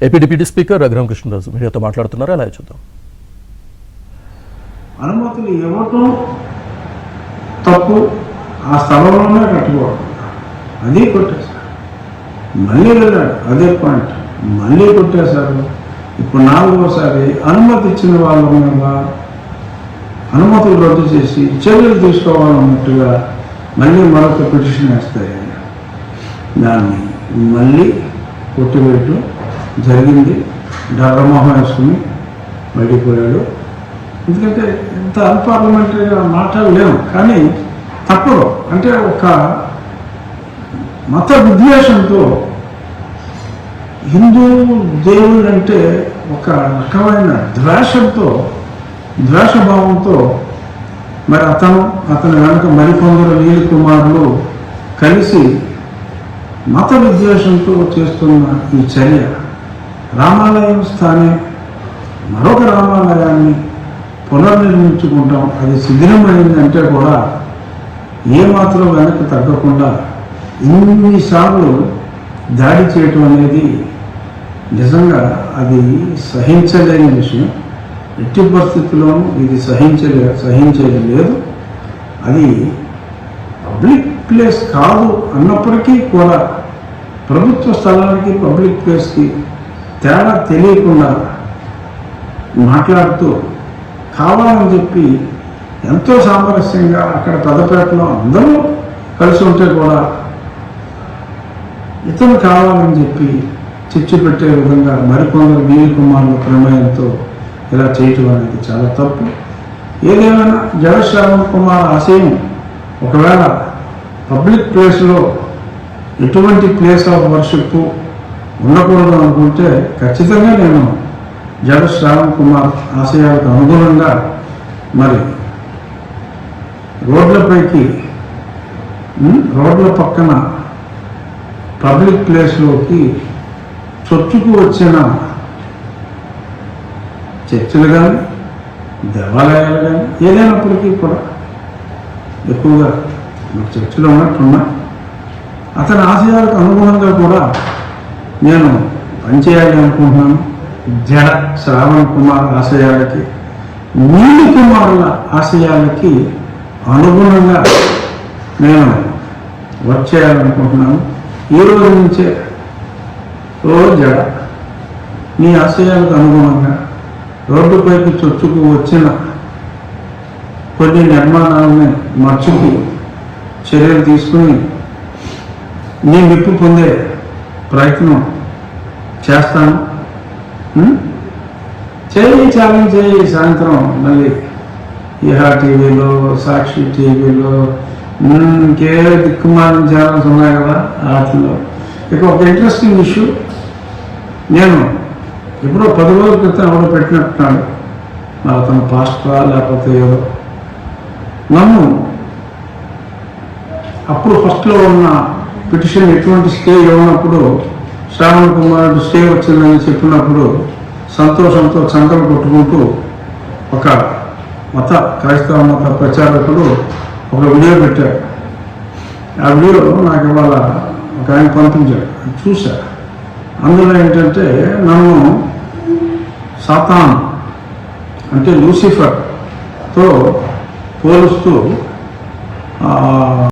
AP deputy speaker Raghurama Krishnaraju మీడియాతో మాట్లాడుతున్నారు. అలా చూద్దాం. అనుమతులు ఇవ్వటం తప్పు, ఆ స్థలంలోనే కట్టుకోవడం, అది కొట్టేశారు. మళ్ళీ వెళ్ళాడు, అదే పాయింట్, మళ్ళీ కొట్టేశారు. ఇప్పుడు 4వసారి అనుమతి ఇచ్చిన వాళ్ళ మీద అనుమతులు రద్దు చేసి చర్యలు తీసుకోవాలన్నట్టుగా మళ్ళీ మరొక పిటిషన్ వేస్తాయి. దాన్ని మళ్ళీ కొట్టివేయటం జరిగింది. డర్రమోహం వేసుకుని బయటిపోయాడు. ఎందుకంటే ఇంత అన్పార్లమెంటరీగా మాట్లాడలేము, కానీ తప్పదు. అంటే ఒక మత విద్వేషంతో, హిందూ దేవుడు అంటే ఒక రకమైన ద్వేషభావంతో మరి అతని వెనక మరికొందరు నీలి కుమారులు కలిసి మత విద్వేషంతో చేస్తున్న ఈ చర్య, రామాలయం స్థానే మరొక రామాలయాన్ని పునర్నిర్మించుకుంటాం, అది శిథిలమైందంటే కూడా ఏమాత్రం వెనక్కి తగ్గకుండా ఇన్నిసార్లు దాడి చేయటం అనేది నిజంగా అది సహించలేని విషయం. ఎట్టి పరిస్థితుల్లోనూ ఇది సహించేది లేదు. అది పబ్లిక్ ప్లేస్ కాదు అన్నప్పటికీ కూడా ప్రభుత్వ స్థలానికి పబ్లిక్ ప్లేస్కి తేడా తెలియకుండా మాట్లాడుతూ కావాలని చెప్పి ఎంతో సామరస్యంగా అక్కడ పెద్దపేటలో అందరూ కలిసి ఉంటే కూడా ఇతను కావాలని చెప్పి చిచ్చు పెట్టే విధంగా మరికొందరు నీలి కుమారుల ప్రమేయంతో ఇలా చేయటం అనేది చాలా తప్పు. ఏదేమైనా జగశ్రావణ్ కుమార్ ఆశయం ఒకవేళ పబ్లిక్ ప్లేస్లో ఎటువంటి ప్లేస్ ఆఫ్ వర్షిప్ ఉండకూడదు అనుకుంటే ఖచ్చితంగా నేను జగశ్రావణ్ కుమార్ ఆశయాలకు అనుగుణంగా మరి రోడ్ల పక్కన పబ్లిక్ ప్లేస్లోకి చొచ్చుకు వచ్చిన చర్చిలు కానీ దేవాలయాలు కానీ ఏదైనప్పటికీ కూడా ఎక్కువగా చర్చిలో ఉన్నట్టున్నా అతని ఆశయాలకు అనుగుణంగా కూడా నేను పనిచేయాలి అనుకుంటున్నాను. జడ శ్రావణ్ కుమార్ ఆశయాలకి, నీలి కుమారుల ఆశయాలకి అనుగుణంగా నేను వర్క్ చేయాలనుకుంటున్నాను. ఈ రోజు నుంచే జడ నీ ఆశయాలకు అనుగుణంగా రోడ్డుపైకి చొచ్చుకు వచ్చిన కొన్ని నిర్మాణాలని మర్చికి చర్యలు తీసుకుని నీ మెప్పు పొందే ప్రయత్నం చేస్తాను. ఛాలెంజ్ చేయి. సాయంత్రం మళ్ళీ ఈహా టీవీలో, సాక్షి టీవీలో ఇంకే దిక్కుమాలిన ఛానల్స్ ఉన్నాయి కదా, వాటిలో ఇక ఒక ఇంట్రెస్టింగ్ ఇష్యూ. నేను ఎప్పుడో 10 రోజుల క్రితం ఎవరో పెట్టినట్టున్నాడు, మరి అతను పాస్టరా లేకపోతే ఏదో, నన్ను అప్పుడు ఫస్ట్లో ఉన్న పిటిషన్ ఎటువంటి స్టే ఇవ్వనప్పుడు శ్రావణ్ కుమార్ స్టే వచ్చిందని చెప్పినప్పుడు సంతోషంతో చంకలు కొట్టుకుంటూ ఒక క్రైస్తవ మత ప్రచారకుడు ఒక వీడియో పెట్టాడు. ఆ వీడియో నాకు ఇవాళ ఒక ఆయన పంపించాడు, చూశా. అందులో ఏంటంటే నన్ను సాతాన్ అంటే లూసిఫర్తో పోలుస్తూ